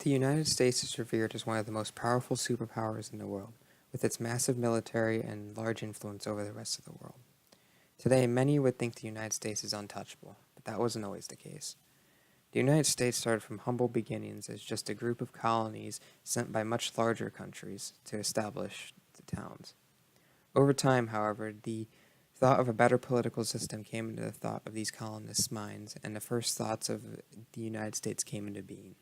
The United States is revered as one of the most powerful superpowers in the world, with its massive military and large influence over the rest of the world. Today, many would think the United States is untouchable, but that wasn't always the case. The United States started from humble beginnings as just a group of colonies sent by much larger countries to establish the towns. Over time, however, the thought of a better political system came into the thought of these colonists' minds, and the first thoughts of the United States came into being.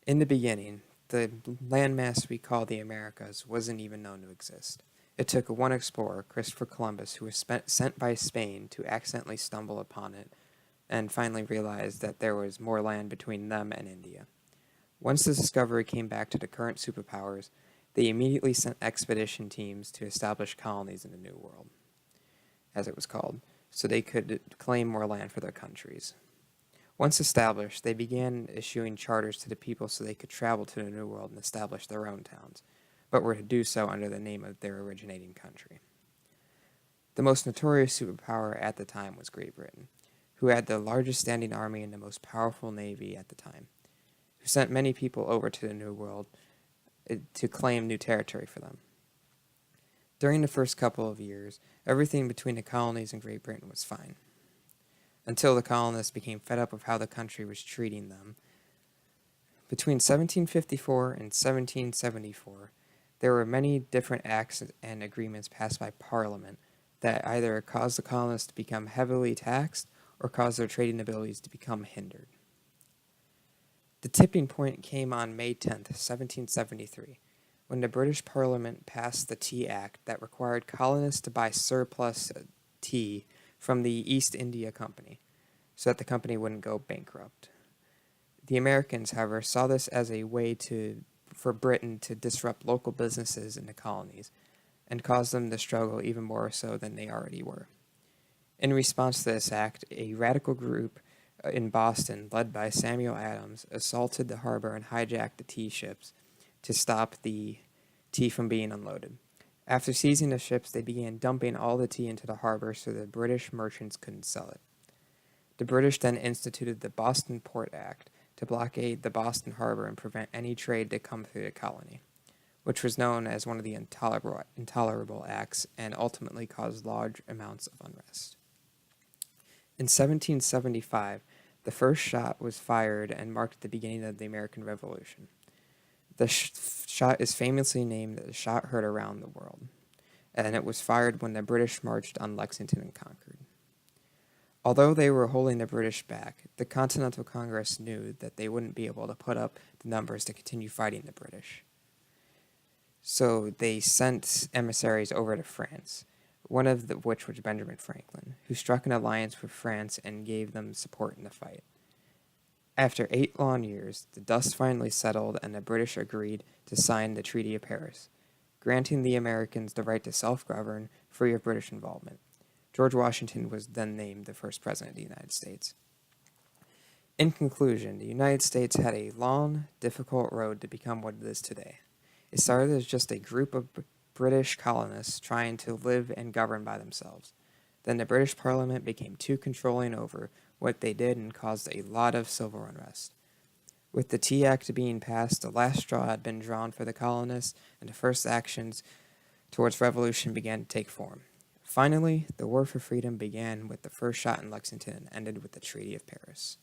In the beginning, the landmass we call the Americas wasn't even known to exist. It took one explorer, Christopher Columbus, who was sent by Spain to accidentally stumble upon it and finally realized that there was more land between them and India. Once the discovery came back to the current superpowers, they immediately sent expedition teams to establish colonies in the New World, as it was called, so they could claim more land for their countries. Once established, they began issuing charters to the people so they could travel to the New World and establish their own towns, but were to do so under the name of their originating country. The most notorious superpower at the time was Great Britain, who had the largest standing army and the most powerful navy at the time, who sent many people over to the New World to claim new territory for them. During the first couple of years, everything between the colonies and Great Britain was fine, until the colonists became fed up with how the country was treating them. Between 1754 and 1774, there were many different acts and agreements passed by Parliament that either caused the colonists to become heavily taxed or caused their trading abilities to become hindered. The tipping point came on May 10th, 1773, when the British Parliament passed the Tea Act that required colonists to buy surplus tea from the East India Company, so that the company wouldn't go bankrupt. The Americans, however, saw this as a way for Britain to disrupt local businesses in the colonies and cause them to struggle even more so than they already were. In response to this act, a radical group in Boston, led by Samuel Adams, assaulted the harbor and hijacked the tea ships to stop the tea from being unloaded. After seizing the ships, they began dumping all the tea into the harbor so the British merchants couldn't sell it. The British then instituted the Boston Port Act to blockade the Boston harbor and prevent any trade to come through the colony, which was known as one of the intolerable acts and ultimately caused large amounts of unrest. In 1775, the first shot was fired and marked the beginning of the American Revolution. The shot is famously named the shot heard around the world, and it was fired when the British marched on Lexington and Concord. Although they were holding the British back, the Continental Congress knew that they wouldn't be able to put up the numbers to continue fighting the British. So they sent emissaries over to France, one of which was Benjamin Franklin, who struck an alliance with France and gave them support in the fight. After 8 long years, the dust finally settled and the British agreed to sign the Treaty of Paris, granting the Americans the right to self-govern, free of British involvement. George Washington was then named the first president of the United States. In conclusion, the United States had a long, difficult road to become what it is today. It started as just a group of British colonists trying to live and govern by themselves. Then the British Parliament became too controlling over what they did and caused a lot of civil unrest. With the Tea Act being passed, the last straw had been drawn for the colonists, and the first actions towards revolution began to take form. Finally, the war for freedom began with the first shot in Lexington and ended with the Treaty of Paris.